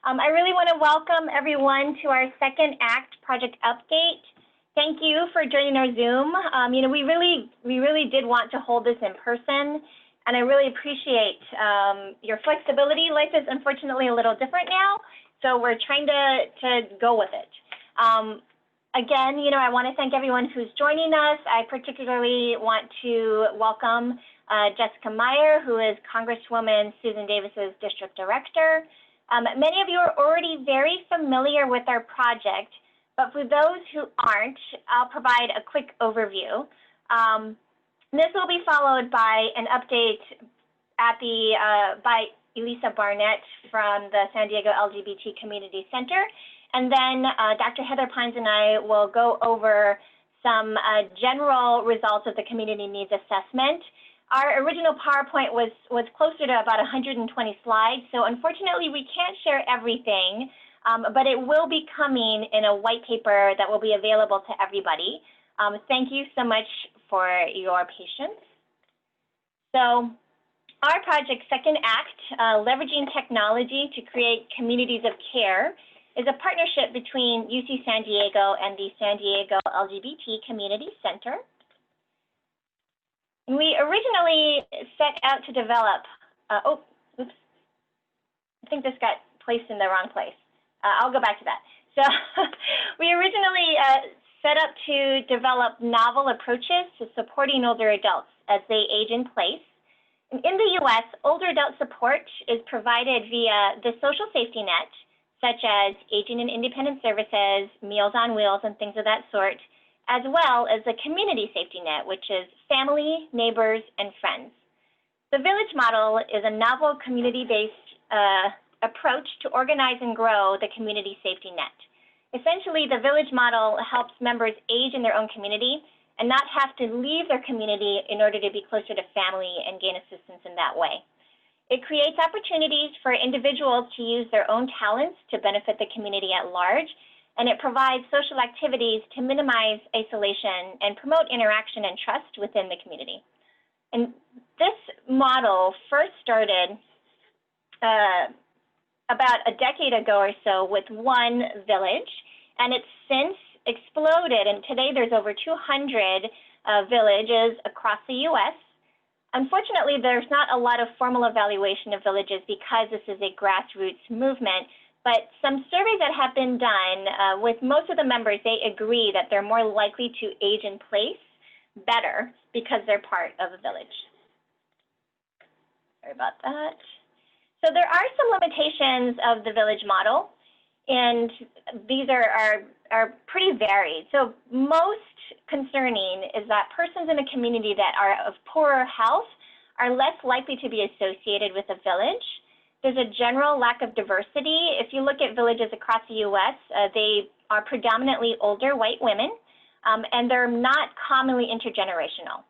I really want to welcome everyone to our second act project update. Thank you for joining our Zoom. We really did want to hold this in person, and I really appreciate your flexibility. Life is unfortunately a little different now, so we're trying to go with it. Again, I want to thank everyone who's joining us. I particularly want to welcome Jessica Meyer, who is Congresswoman Susan Davis's district director. Many of you are already very familiar with our project, but for those who aren't, I'll provide a quick overview. This will be followed by an update by Elisa Barnett from the San Diego LGBT Community Center, and then Dr. Heather Pines and I will go over some general results of the community needs assessment. Our original PowerPoint was closer to about 120 slides, so unfortunately we can't share everything, but it will be coming in a white paper that will be available to everybody. Thank you so much for your patience. So our project Second Act, Leveraging Technology to Create Communities of Care, is a partnership between UC San Diego and the San Diego LGBT Community Center. And we originally set out to develop, oops, I think this got placed in the wrong place. I'll go back to that. So we originally set up to develop novel approaches to supporting older adults as they age in place. And in the US, older adult support is provided via the social safety net, such as aging and independent services, Meals on Wheels, and things of that sort, as well as the community safety net, which is family, neighbors, and friends. The village model is a novel community-based approach to organize and grow the community safety net. Essentially, the village model helps members age in their own community and not have to leave their community in order to be closer to family and gain assistance in that way. It creates opportunities for individuals to use their own talents to benefit the community at large, and it provides social activities to minimize isolation and promote interaction and trust within the community. And this model first started about a decade ago or so with one village, and it's since exploded, and today there's over 200 villages across the US. Unfortunately, there's not a lot of formal evaluation of villages because this is a grassroots movement. But some surveys that have been done with most of the members, they agree that they're more likely to age in place better because they're part of a village. Sorry about that. So there are some limitations of the village model, and these are pretty varied. So most concerning is that persons in a community that are of poorer health are less likely to be associated with a village. There's a general lack of diversity. If you look at villages across the US, they are predominantly older white women, and they're not commonly intergenerational.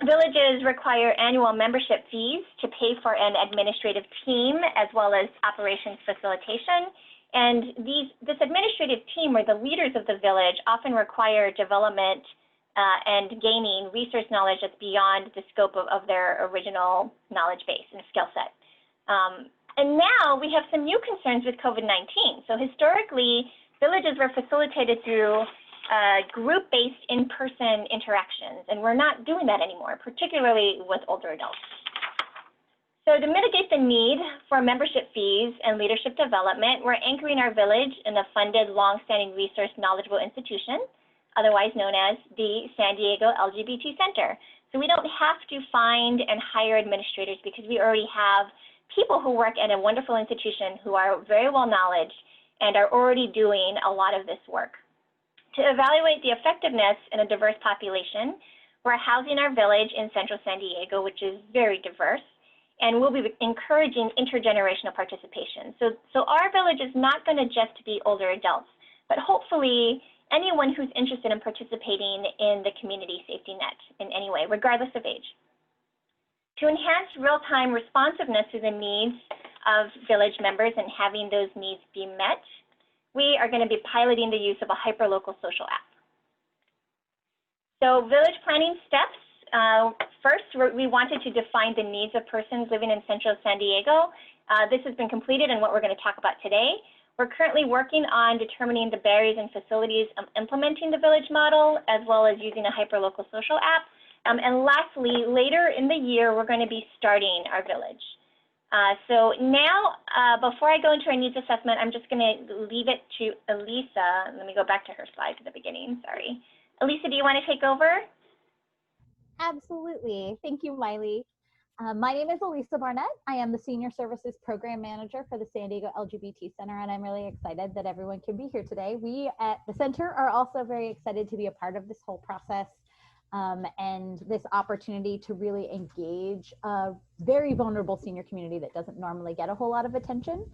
Villages require annual membership fees to pay for an administrative team as well as operations facilitation. And this administrative team, or the leaders of the village, often require development and gaining resource knowledge that's beyond the scope of their original knowledge base and skill set. And now we have some new concerns with COVID-19. So historically, villages were facilitated through group-based in-person interactions, and we're not doing that anymore, particularly with older adults. So to mitigate the need for membership fees and leadership development, we're anchoring our village in a funded, long-standing resource knowledgeable institution, otherwise known as the San Diego LGBT Center. So we don't have to find and hire administrators because we already have people who work at a wonderful institution who are very well knowledgeable and are already doing a lot of this work. To evaluate the effectiveness in a diverse population, we're housing our village in central San Diego, which is very diverse, and we'll be encouraging intergenerational participation. So our village is not going to just be older adults, but hopefully anyone who's interested in participating in the community safety net in any way, regardless of age. To enhance real-time responsiveness to the needs of village members and having those needs be met, we are going to be piloting the use of a hyperlocal social app. So village planning steps First, we wanted to define the needs of persons living in Central San Diego. This has been completed and what we're going to talk about today. We're currently working on determining the barriers and facilities of implementing the village model, as well as using a hyperlocal social app. And lastly, later in the year, we're going to be starting our village. So now, before I go into our needs assessment, I'm just going to leave it to Elisa. Let me go back to her slide at the beginning, sorry. Elisa, do you want to take over? Absolutely. Thank you, Maile. My name is Elisa Barnett. I am the Senior Services Program Manager for the San Diego LGBT Center, and I'm really excited that everyone can be here today. We at the center are also very excited to be a part of this whole process and this opportunity to really engage a very vulnerable senior community that doesn't normally get a whole lot of attention.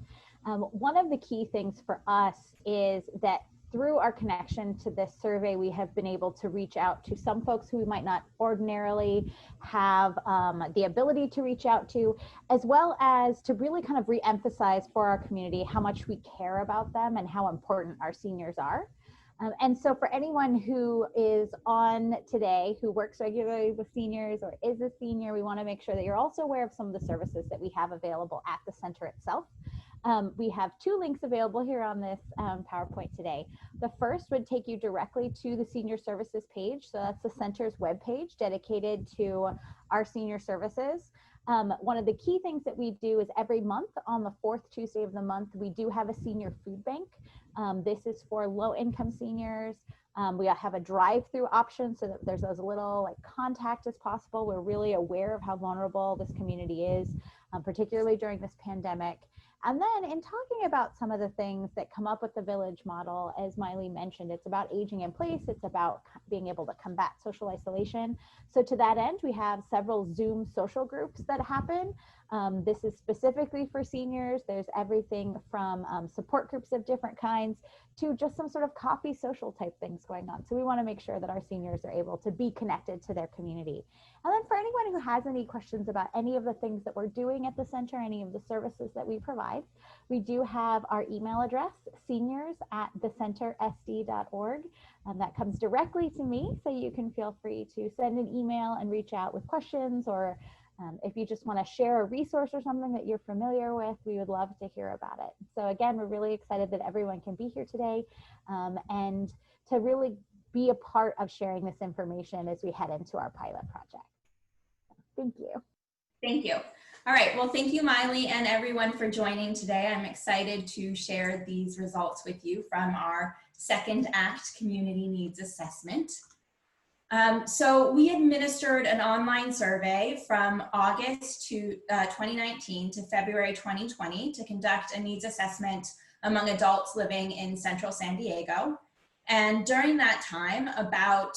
One of the key things for us is that through our connection to this survey, we have been able to reach out to some folks who we might not ordinarily have the ability to reach out to, as well as to really kind of re-emphasize for our community how much we care about them and how important our seniors are. And so for anyone who is on today, who works regularly with seniors or is a senior, we want to make sure that you're also aware of some of the services that we have available at the center itself. We have two links available here on this PowerPoint today. The first would take you directly to the senior services page. So that's the center's webpage dedicated to our senior services. One of the key things that we do is every month on the fourth Tuesday of the month, we do have a senior food bank. This is for low-income seniors. We have a drive-through option so that there's as little like contact as possible. We're really aware of how vulnerable this community is, particularly during this pandemic. And then in talking about some of the things that come up with the village model, as Maile mentioned, it's about aging in place. It's about being able to combat social isolation. So to that end, we have several Zoom social groups that happen. This is specifically for seniors. There's everything from support groups of different kinds to just some sort of coffee social type things going on. So we want to make sure that our seniors are able to be connected to their community. And then for anyone who has any questions about any of the things that we're doing at the center, any of the services that we provide, we do have our email address, seniors@thecentersd.org. That comes directly to me, so you can feel free to send an email and reach out with questions, or if you just want to share a resource or something that you're familiar with, we would love to hear about it. So again, we're really excited that everyone can be here today and to really be a part of sharing this information as we head into our pilot project. Thank you. Thank you. All right, well, thank you, Maile, and everyone for joining today. I'm excited to share these results with you from our second act community needs assessment. So we administered an online survey from August 2019 to February 2020 to conduct a needs assessment among adults living in Central San Diego. And during that time, about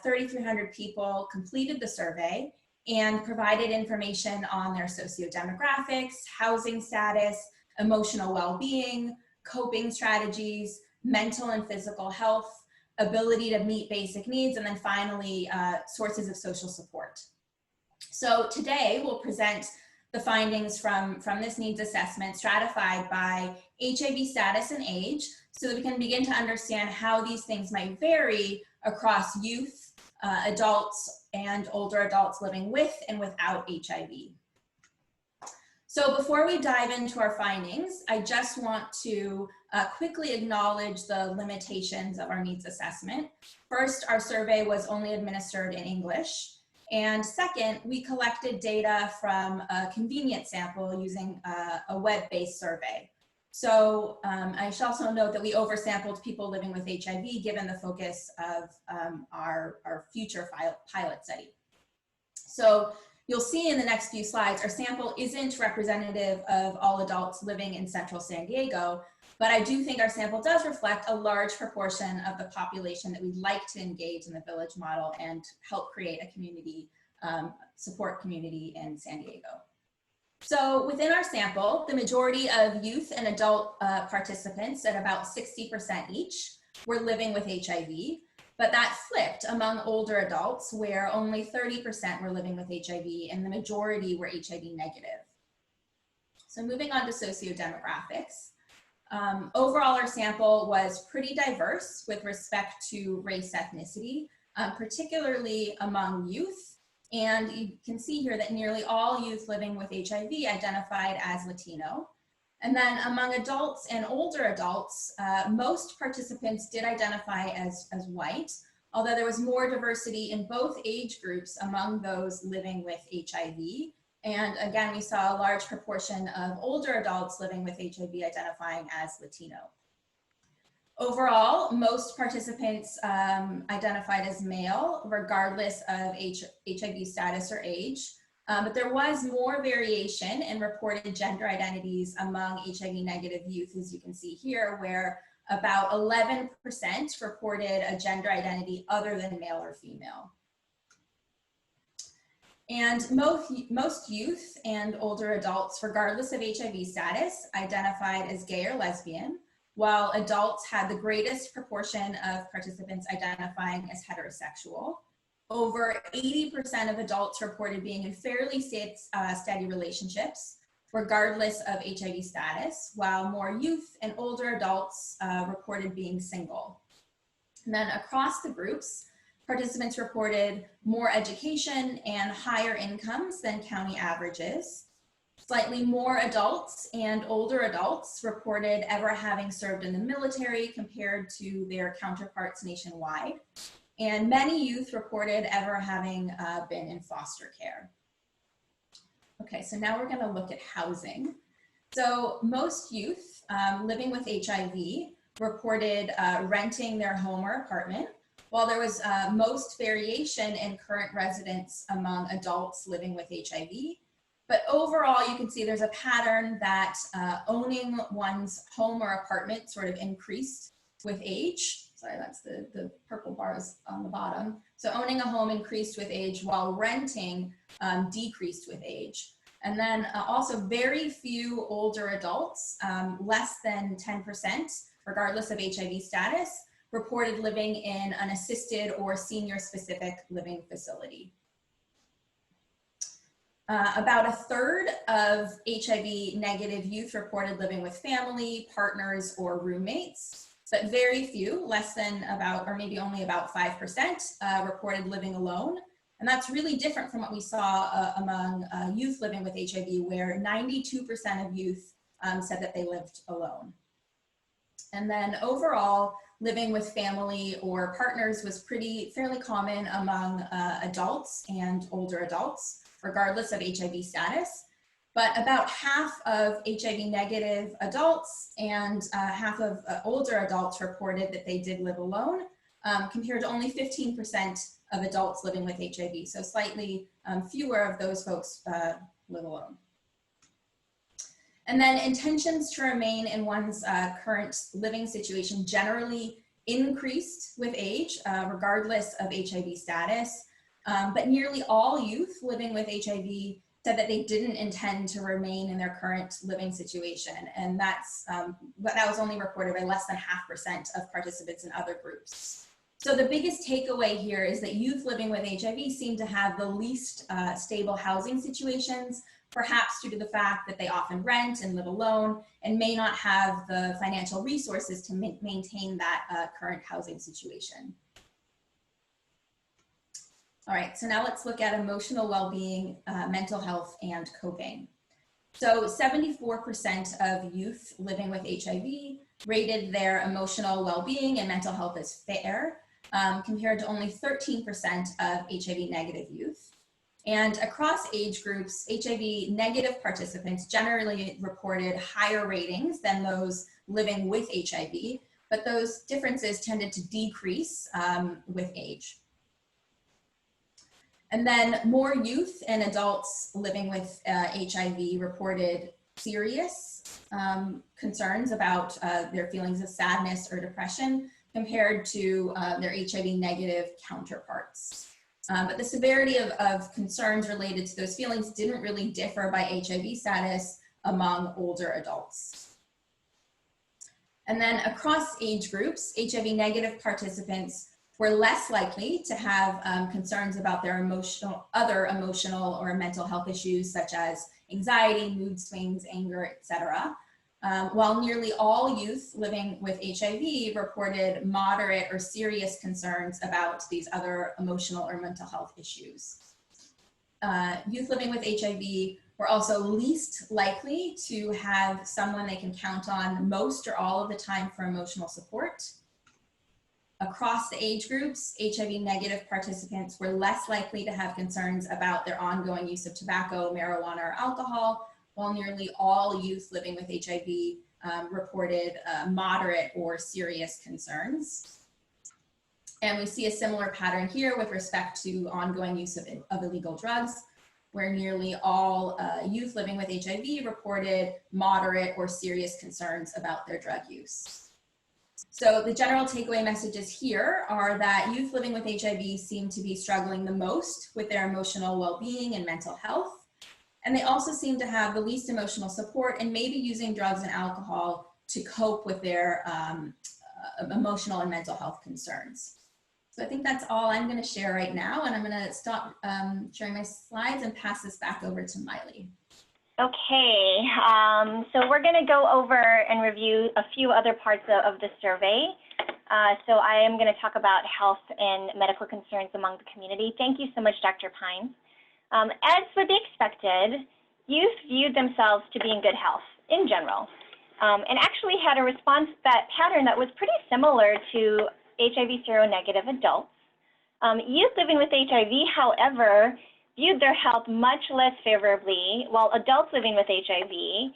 3,300 people completed the survey and provided information on their sociodemographics, housing status, emotional well-being, coping strategies, mental and physical health, ability to meet basic needs, and then finally, sources of social support. So today we'll present the findings from this needs assessment stratified by HIV status and age, so that we can begin to understand how these things might vary across youth, adults, and older adults living with and without HIV. So before we dive into our findings, I just want to quickly acknowledge the limitations of our needs assessment. First, our survey was only administered in English. And second, we collected data from a convenient sample using a web-based survey. So I should also note that we oversampled people living with HIV given the focus of our future pilot study. So you'll see in the next few slides, our sample isn't representative of all adults living in Central San Diego, but I do think our sample does reflect a large proportion of the population that we'd like to engage in the village model and help create a community, support community in San Diego. So within our sample, the majority of youth and adult participants, at about 60% each, were living with HIV. But that flipped among older adults, where only 30% were living with HIV and the majority were HIV negative. So moving on to sociodemographics. Overall, our sample was pretty diverse with respect to race ethnicity, particularly among youth, And you can see here that nearly all youth living with HIV identified as Latino. And then among adults and older adults, most participants did identify as white, although there was more diversity in both age groups among those living with HIV. And again, we saw a large proportion of older adults living with HIV identifying as Latino. Overall, most participants identified as male, regardless of HIV status or age. But there was more variation in reported gender identities among HIV-negative youth, as you can see here, where about 11% reported a gender identity other than male or female. And most youth and older adults, regardless of HIV status, identified as gay or lesbian, while adults had the greatest proportion of participants identifying as heterosexual. Over 80% of adults reported being in fairly steady relationships, regardless of HIV status, while more youth and older adults reported being single. And then across the groups, participants reported more education and higher incomes than county averages. Slightly more adults and older adults reported ever having served in the military compared to their counterparts nationwide. And many youth reported ever having been in foster care. Okay, so now we're gonna look at housing. So most youth living with HIV reported renting their home or apartment, while there was most variation in current residence among adults living with HIV. But overall, you can see there's a pattern that owning one's home or apartment sort of increased with age. Sorry, that's the purple bars on the bottom. So owning a home increased with age, while renting decreased with age. And then also very few older adults, less than 10%, regardless of HIV status, reported living in an assisted or senior-specific living facility. About a third of HIV-negative youth reported living with family, partners, or roommates, but very few, less than about, or maybe only about 5%, reported living alone. And that's really different from what we saw among youth living with HIV, where 92% of youth said that they lived alone. And then overall, living with family or partners was fairly common among adults and older adults, regardless of HIV status. But about half of HIV-negative adults and half of older adults reported that they did live alone, compared to only 15% of adults living with HIV. So slightly fewer of those folks live alone. And then intentions to remain in one's current living situation generally increased with age, regardless of HIV status. But nearly all youth living with HIV said that they didn't intend to remain in their current living situation. And that was only reported by less than 0.5% of participants in other groups. So the biggest takeaway here is that youth living with HIV seem to have the least stable housing situations, perhaps due to the fact that they often rent and live alone and may not have the financial resources to maintain that current housing situation. All right, so now let's look at emotional well-being, mental health, and coping. So 74% of youth living with HIV rated their emotional well-being and mental health as fair, compared to only 13% of HIV-negative youth. And across age groups, HIV-negative participants generally reported higher ratings than those living with HIV, but those differences tended to decrease with age. And then more youth and adults living with HIV reported serious concerns about their feelings of sadness or depression compared to their HIV-negative counterparts. But the severity of concerns related to those feelings didn't really differ by HIV status among older adults. And then across age groups, HIV-negative participants were less likely to have concerns about their other emotional or mental health issues such as anxiety, mood swings, anger, etc. While nearly all youth living with HIV reported moderate or serious concerns about these other emotional or mental health issues. youth living with HIV were also least likely to have someone they can count on most or all of the time for emotional support. Across the age groups, HIV negative participants were less likely to have concerns about their ongoing use of tobacco, marijuana, or alcohol, while nearly all youth living with HIV reported moderate or serious concerns. And we see a similar pattern here with respect to ongoing use of illegal drugs, where nearly all youth living with HIV reported moderate or serious concerns about their drug use. So the general takeaway messages here are that youth living with HIV seem to be struggling the most with their emotional well-being and mental health. And they also seem to have the least emotional support and maybe using drugs and alcohol to cope with their emotional and mental health concerns. So I think that's all I'm going to share right now, and I'm going to stop sharing my slides and pass this back over to Maile. Okay, so we're going to go over and review a few other parts of the survey. So I am going to talk about health and medical concerns among the community. Thank you so much, Dr. Pines. As would be expected, youth viewed themselves to be in good health in general, and actually had a response pattern that was pretty similar to HIV seronegative adults. Youth living with HIV, however, viewed their health much less favorably, while adults living with HIV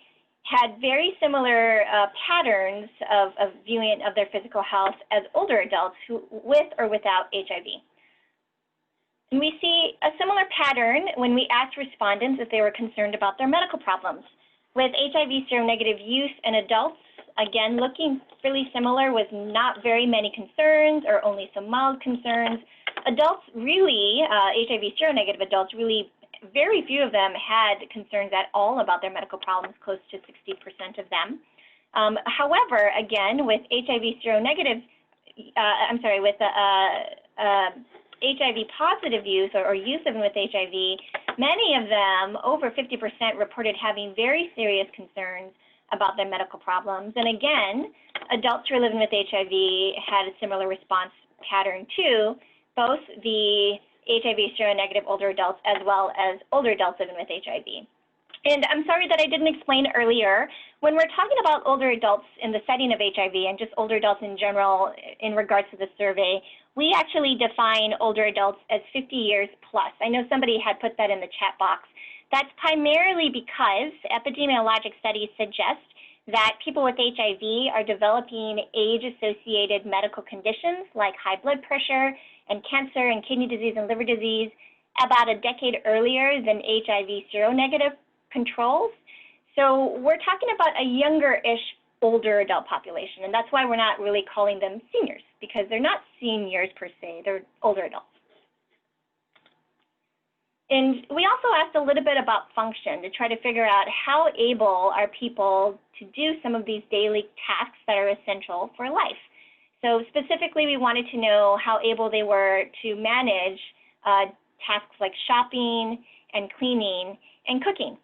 had very similar patterns of viewing of their physical health as older adults who, with or without HIV. And we see a similar pattern when we asked respondents if they were concerned about their medical problems. With HIV seronegative youth and adults, again, looking really similar with not very many concerns or only some mild concerns. Adults really, HIV seronegative adults, really very few of them had concerns at all about their medical problems, close to 60% of them. However, again, with HIV seronegative, with HIV positive youth or youth living with HIV, many of them, over 50%, reported having very serious concerns about their medical problems. And again, adults who are living with HIV had a similar response pattern too, both the HIV seronegative older adults as well as older adults living with HIV. And I'm sorry that I didn't explain earlier, when we're talking about older adults in the setting of HIV and just older adults in general in regards to the survey, we actually define older adults as 50 years plus. I know somebody had put that in the chat box. That's primarily because epidemiologic studies suggest that people with HIV are developing age-associated medical conditions like high blood pressure and cancer and kidney disease and liver disease about a decade earlier than HIV seronegative controls. So we're talking about a younger-ish older adult population, and that's why we're not really calling them seniors, because they're not seniors per se, they're older adults. And we also asked a little bit about function to try to figure out how able are people to do some of these daily tasks that are essential for life. So specifically, we wanted to know how able they were to manage tasks like shopping and cleaning and cooking.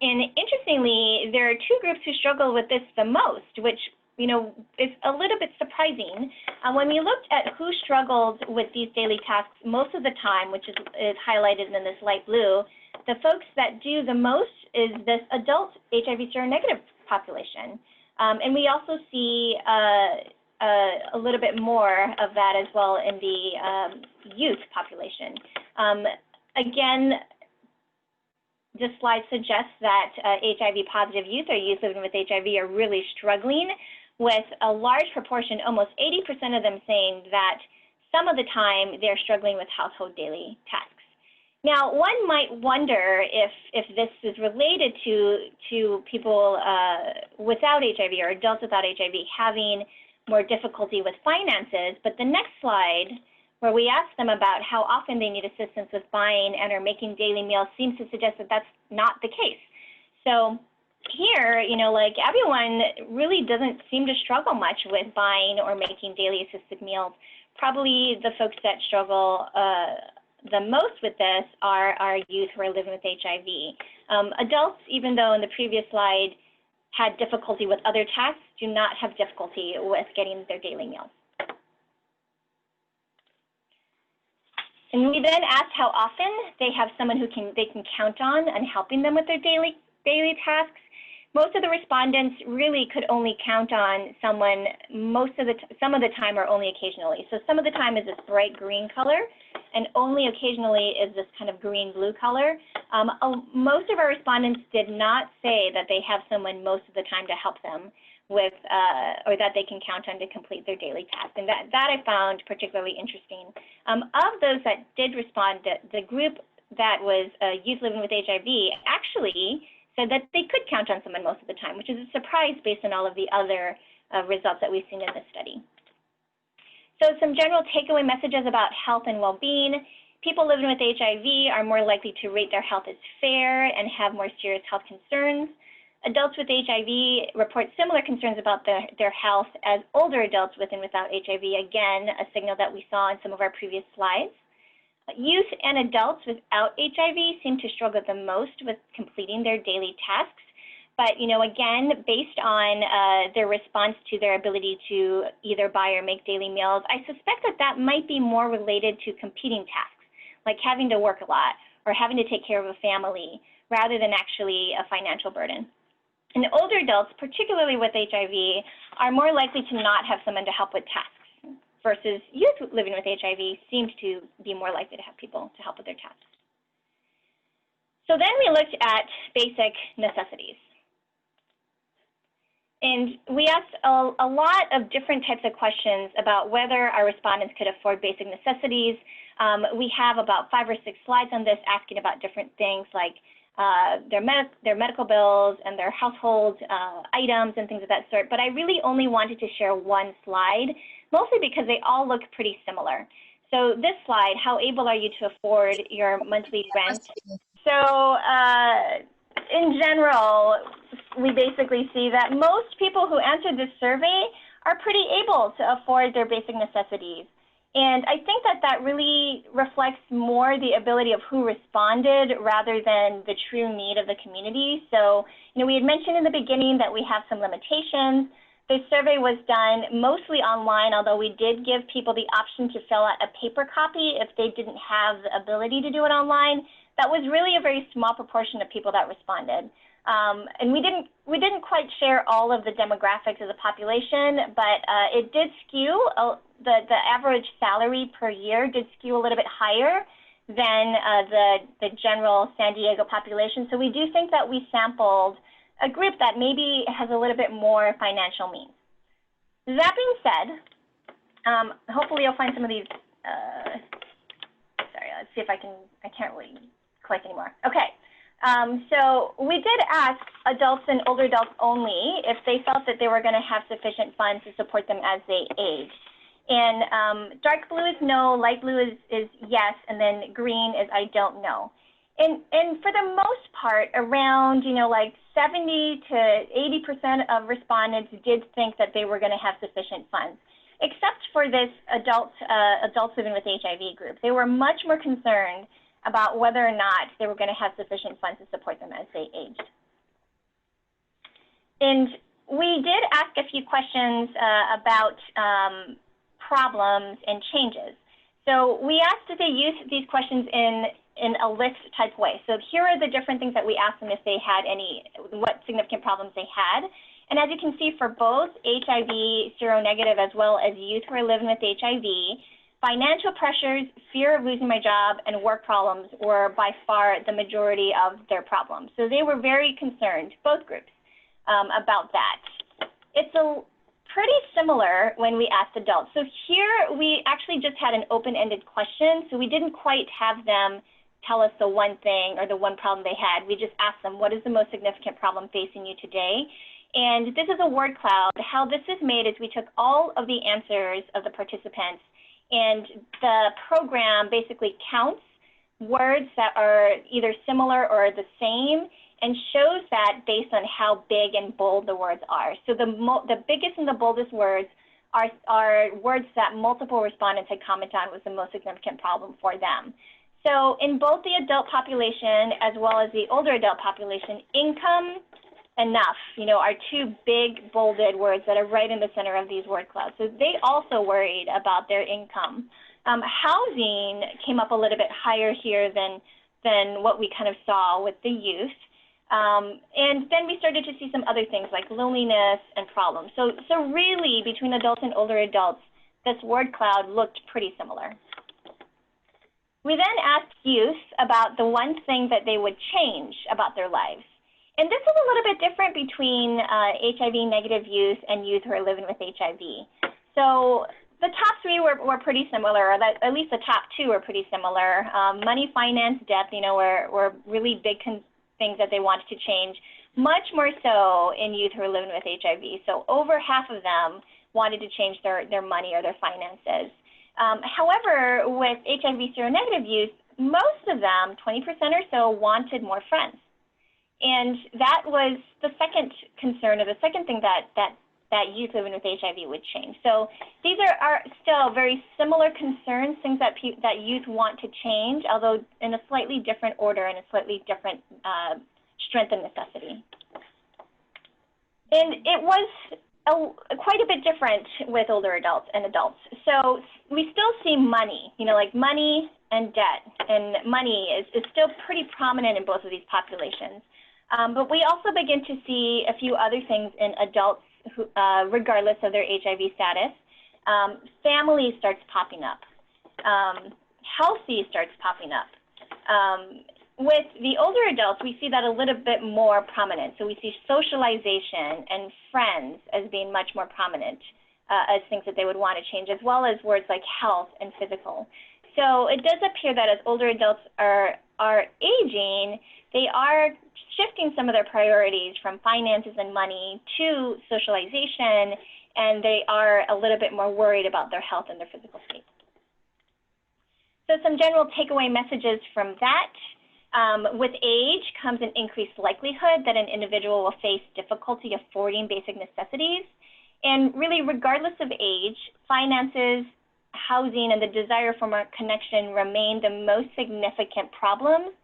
And interestingly, there are two groups who struggle with this the most, which is a little bit surprising. When we looked at who struggled with these daily tasks most of the time, which is highlighted in this light blue, the folks that do the most is this adult HIV seronegative population. And we also see a little bit more of that as well in the youth population. Again, this slide suggests that HIV positive youth or youth living with HIV are really struggling, with a large proportion, almost 80% of them saying that some of the time they're struggling with household daily tasks. Now, one might wonder if this is related to people without HIV or adults without HIV having more difficulty with finances, but the next slide, where we ask them about how often they need assistance with buying and or making daily meals, seems to suggest that that's not the case. So here, like everyone really doesn't seem to struggle much with buying or making daily assisted meals. Probably the folks that struggle the most with this are our youth who are living with HIV. Adults, even though in the previous slide had difficulty with other tasks, do not have difficulty with getting their daily meals. And we then asked how often they have someone who they can count on and helping them with their daily tasks. Most of the respondents really could only count on someone some of the time or only occasionally. So some of the time is this bright green color, and only occasionally is this kind of green-blue color. Most of our respondents did not say that they have someone most of the time to help them with, or that they can count on to complete their daily tasks. And that I found particularly interesting. Of those that did respond, the group that was youth living with HIV actually said that they could count on someone most of the time, which is a surprise based on all of the other results that we've seen in this study. So some general takeaway messages about health and well-being. People living with HIV are more likely to rate their health as fair and have more serious health concerns. Adults with HIV report similar concerns about their health as older adults with and without HIV, again, a signal that we saw in some of our previous slides. Youth and adults without HIV seem to struggle the most with completing their daily tasks. But, again, based on their response to their ability to either buy or make daily meals, I suspect that might be more related to competing tasks, like having to work a lot or having to take care of a family, rather than actually a financial burden. And older adults, particularly with HIV, are more likely to not have someone to help with tasks, versus youth living with HIV seemed to be more likely to have people to help with their tasks. So then we looked at basic necessities. And we asked a lot of different types of questions about whether our respondents could afford basic necessities. We have about 5 or 6 slides on this asking about different things like their medical bills and their household items and things of that sort. But I really only wanted to share one slide, mostly because they all look pretty similar. So this slide, how able are you to afford your monthly rent? So in general, we basically see that most people who answered this survey are pretty able to afford their basic necessities. And I think that really reflects more the ability of who responded rather than the true need of the community. So, we had mentioned in the beginning that we have some limitations. This survey was done mostly online, although we did give people the option to fill out a paper copy if they didn't have the ability to do it online. That was really a very small proportion of people that responded. And we didn't quite share all of the demographics of the population, but it did skew, the average salary per year did skew a little bit higher than the general San Diego population. So we do think that we sampled a group that maybe has a little bit more financial means. That being said, hopefully you'll find some of these, sorry, let's see if I can't really click anymore. Okay. So we did ask adults and older adults only if they felt that they were going to have sufficient funds to support them as they age. And dark blue is no, light blue is yes, and then green is I don't know. And for the most part, around, like 70 to 80% of respondents did think that they were going to have sufficient funds, except for this adults living with HIV group. They were much more concerned about whether or not they were going to have sufficient funds to support them as they aged. And we did ask a few questions about problems and changes. So we asked that they use these questions in a list type way. So here are the different things that we asked them if they had what significant problems they had. And as you can see, for both HIV seronegative as well as youth who are living with HIV, financial pressures, fear of losing my job, and work problems were by far the majority of their problems. So they were very concerned, both groups, about that. It's pretty similar when we asked adults. So here we actually just had an open-ended question, so we didn't quite have them tell us the one thing or the one problem they had. We just asked them, what is the most significant problem facing you today? And this is a word cloud. How this is made is we took all of the answers of the participants, and the program basically counts words that are either similar or the same and shows that based on how big and bold the words are. So the biggest and the boldest words are words that multiple respondents had commented on was the most significant problem for them. So in both the adult population as well as the older adult population, income, enough, are two big bolded words that are right in the center of these word clouds. So they also worried about their income. Housing came up a little bit higher here than what we kind of saw with the youth. And then we started to see some other things like loneliness and problems. So really, between adults and older adults, this word cloud looked pretty similar. We then asked youth about the one thing that they would change about their lives. And this is a little bit different between HIV-negative youth and youth who are living with HIV. So the top three were pretty similar, or at least the top two were pretty similar. Money, finance, death, were really big things that they wanted to change, much more so in youth who are living with HIV. So over half of them wanted to change their money or their finances. However, with HIV seronegative youth, most of them, 20% or so, wanted more friends. And that was the second concern, or the second thing that youth living with HIV would change. So these are still very similar concerns, things that youth want to change, although in a slightly different order and a slightly different strength and necessity. And it was quite a bit different with older adults and adults. So we still see money, like money and debt, and money is still pretty prominent in both of these populations. But we also begin to see a few other things in adults who, regardless of their HIV status. Family starts popping up. Healthy starts popping up. With the older adults, we see that a little bit more prominent. So we see socialization and friends as being much more prominent as things that they would want to change, as well as words like health and physical. So it does appear that as older adults are aging, they are shifting some of their priorities from finances and money to socialization, and they are a little bit more worried about their health and their physical state. So some general takeaway messages from that. With age comes an increased likelihood that an individual will face difficulty affording basic necessities. And really, regardless of age, finances, housing, and the desire for more connection remain the most significant problems.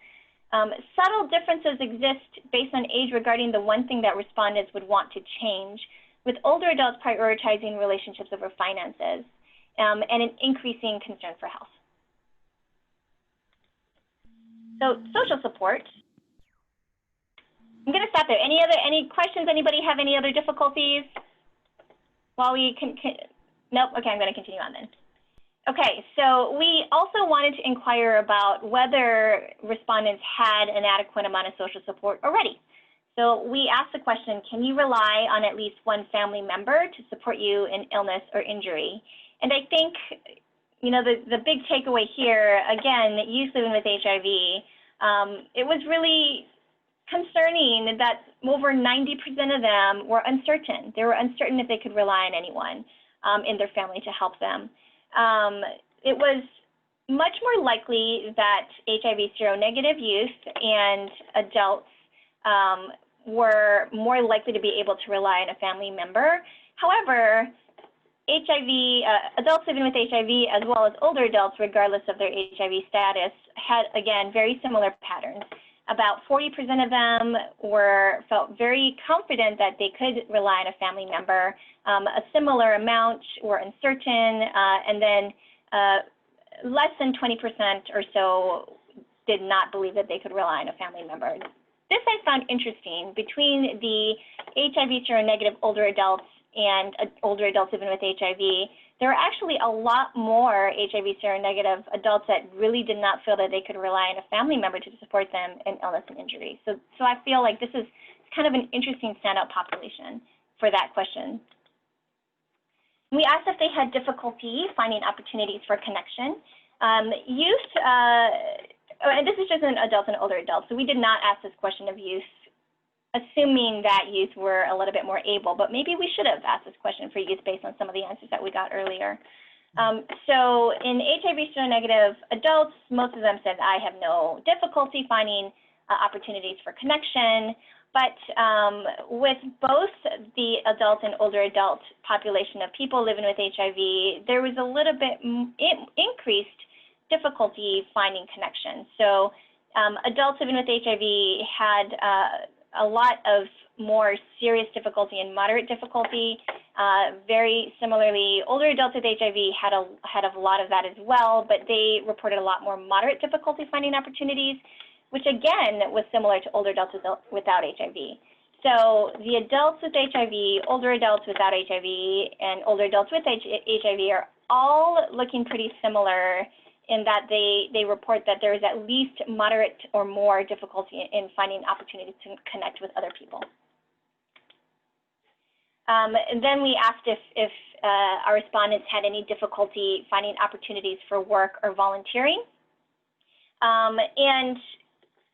Subtle differences exist based on age regarding the one thing that respondents would want to change, with older adults prioritizing relationships over finances, and an increasing concern for health. So social support. I'm going to stop there. Any questions? Anybody have any other difficulties? While we can nope. Okay, I'm going to continue on then. Okay, so we also wanted to inquire about whether respondents had an adequate amount of social support already. So we asked the question, can you rely on at least one family member to support you in illness or injury? And I think, the big takeaway here, again, youth living with HIV, it was really concerning that over 90% of them were uncertain. They were uncertain if they could rely on anyone in their family to help them. It was much more likely that HIV seronegative youth and adults were more likely to be able to rely on a family member. However, adults living with HIV, as well as older adults, regardless of their HIV status, had, again, very similar patterns. About 40% of them felt very confident that they could rely on a family member. A similar amount were uncertain, and then less than 20% or so did not believe that they could rely on a family member. This I found interesting. Between the HIV seronegative older adults and older adults living with HIV, there are actually a lot more HIV seronegative adults that really did not feel that they could rely on a family member to support them in illness and injury. So I feel like this is kind of an interesting standout population for that question. We asked if they had difficulty finding opportunities for connection. Youth, and this is just in adults and older adults, so we did not ask this question of youth, assuming that youth were a little bit more able, but maybe we should have asked this question for youth based on some of the answers that we got earlier. So in HIV seronegative adults, most of them said, I have no difficulty finding opportunities for connection. But with both the adult and older adult population of people living with HIV, there was a little bit increased difficulty finding connection. So adults living with HIV had a lot of more serious difficulty and moderate difficulty. Very similarly, older adults with HIV had a lot of that as well, but they reported a lot more moderate difficulty finding opportunities, which again was similar to older adults without HIV. So the adults with HIV, older adults without HIV, and older adults with HIV are all looking pretty similar in that they report that there is at least moderate or more difficulty in finding opportunities to connect with other people. And then we asked if our respondents had any difficulty finding opportunities for work or volunteering. And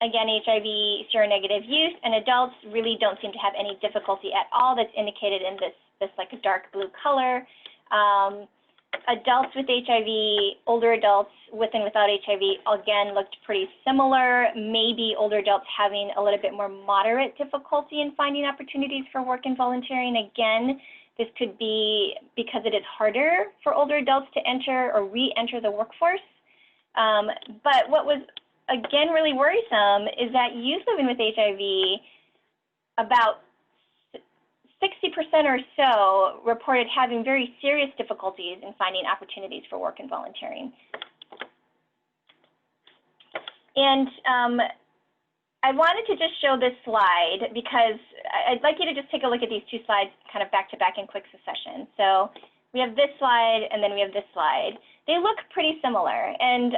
again, HIV seronegative youth and adults really don't seem to have any difficulty at all. That's indicated in this like a dark blue color. Adults with HIV, older adults with and without HIV, again, looked pretty similar. Maybe older adults having a little bit more moderate difficulty in finding opportunities for work and volunteering. Again, this could be because it is harder for older adults to enter or re-enter the workforce. But what was, again, really worrisome is that youth living with HIV, about 60% or so reported having very serious difficulties in finding opportunities for work and volunteering. And I wanted to just show this slide because I'd like you to just take a look at these two slides kind of back to back in quick succession. So we have this slide and then we have this slide. They look pretty similar, and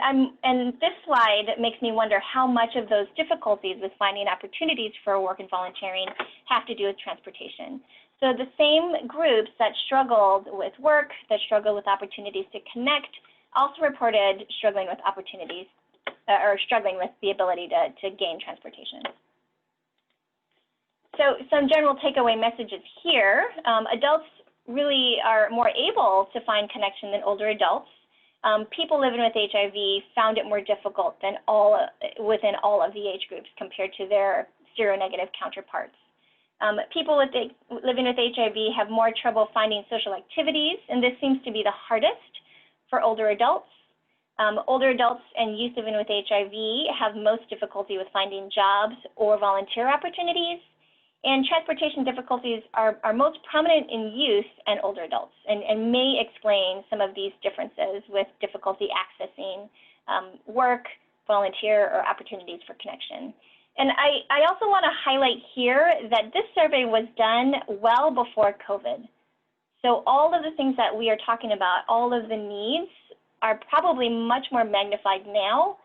this slide makes me wonder how much of those difficulties with finding opportunities for work and volunteering have to do with transportation. So the same groups that struggled with work, that struggled with opportunities to connect, also reported struggling with opportunities or struggling with the ability to gain transportation. So some general takeaway messages here. Adults really are more able to find connection than older adults. People living with HIV found it more difficult than within all of the age groups compared to their seronegative counterparts. People living with HIV have more trouble finding social activities, and this seems to be the hardest for older adults. Older adults and youth living with HIV have most difficulty with finding jobs or volunteer opportunities. And transportation difficulties are most prominent in youth and older adults and may explain some of these differences with difficulty accessing work, volunteer, or opportunities for connection. And I also want to highlight here that this survey was done well before COVID. So all of the things that we are talking about, all of the needs are probably much more magnified now,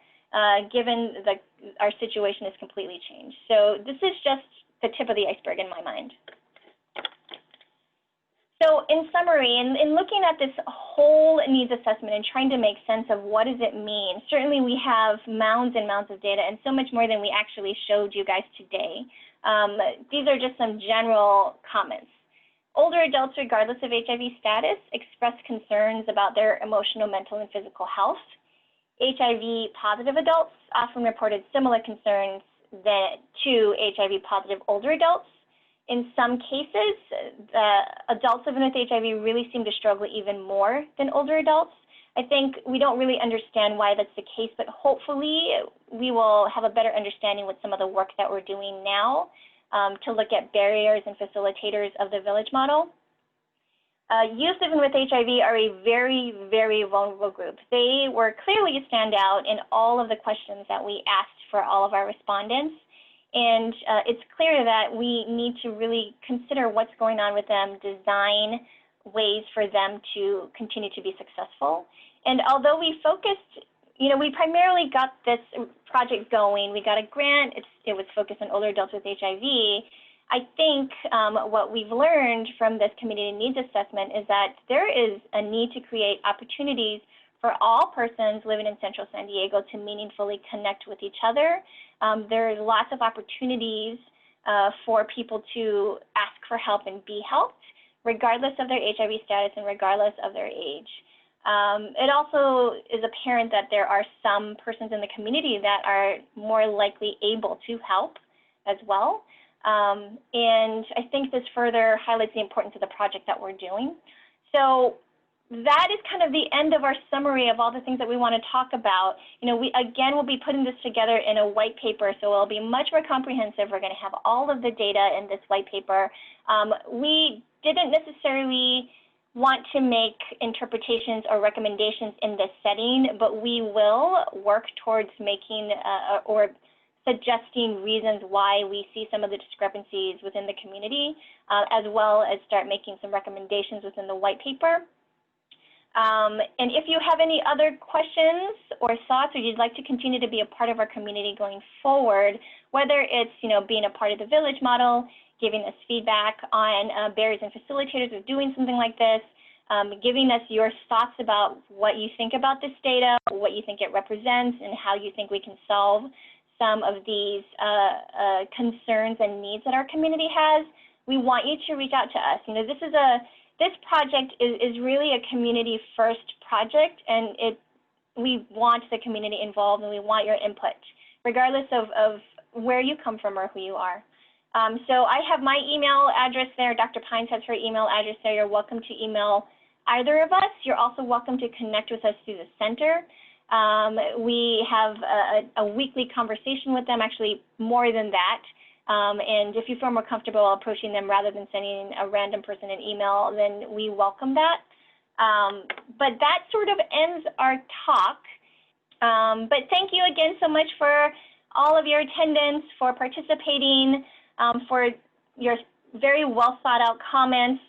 given that our situation has completely changed. So this is just the tip of the iceberg in my mind. So in summary, in looking at this whole needs assessment and trying to make sense of what does it mean, certainly we have mounds and mounds of data and so much more than we actually showed you guys today. These are just some general comments. Older adults, regardless of HIV status, express concerns about their emotional, mental, and physical health. HIV-positive adults often reported similar concerns to HIV-positive older adults. In some cases, adults living with HIV really seem to struggle even more than older adults. I think we don't really understand why that's the case, but hopefully we will have a better understanding with some of the work that we're doing now to look at barriers and facilitators of the village model. Youth living with HIV are a very, very vulnerable group. They were clearly a standout in all of the questions that we asked for all of our respondents. And it's clear that we need to really consider what's going on with them, design ways for them to continue to be successful. And although we focused, we primarily got this project going, we got a grant, it was focused on older adults with HIV. I think what we've learned from this community needs assessment is that there is a need to create opportunities for all persons living in Central San Diego to meaningfully connect with each other. There are lots of opportunities for people to ask for help and be helped, regardless of their HIV status and regardless of their age. It also is apparent that there are some persons in the community that are more likely able to help as well. And I think this further highlights the importance of the project that we're doing. So that is kind of the end of our summary of all the things that we want to talk about. We again will be putting this together in a white paper, so it'll be much more comprehensive. We're going to have all of the data in this white paper. We didn't necessarily want to make interpretations or recommendations in this setting, but we will work towards making or suggesting reasons why we see some of the discrepancies within the community, as well as start making some recommendations within the white paper. And if you have any other questions or thoughts, or you'd like to continue to be a part of our community going forward, whether it's being a part of the village model, giving us feedback on barriers and facilitators of doing something like this, giving us your thoughts about what you think about this data, what you think it represents, and how you think we can solve some of these concerns and needs that our community has, we want you to reach out to us. This project is really a community-first project, and we want the community involved, and we want your input, regardless of where you come from or who you are. So I have my email address there. Dr. Pines has her email address there. You're welcome to email either of us. You're also welcome to connect with us through the center. We have a weekly conversation with them, actually more than that. And if you feel more comfortable approaching them rather than sending a random person an email, then we welcome that. But that sort of ends our talk. But thank you again so much for all of your attendance, for participating, for your very well thought out comments.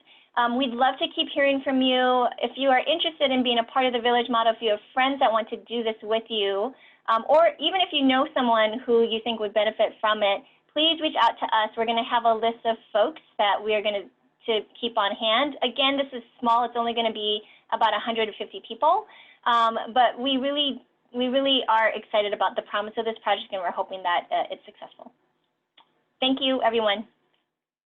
We'd love to keep hearing from you. If you are interested in being a part of the Village Model, if you have friends that want to do this with you, or even if you know someone who you think would benefit from it, please reach out to us. We're going to have a list of folks that we are going to keep on hand. Again, this is small. It's only going to be about 150 people, but we really are excited about the promise of this project, and we're hoping that it's successful. Thank you, everyone.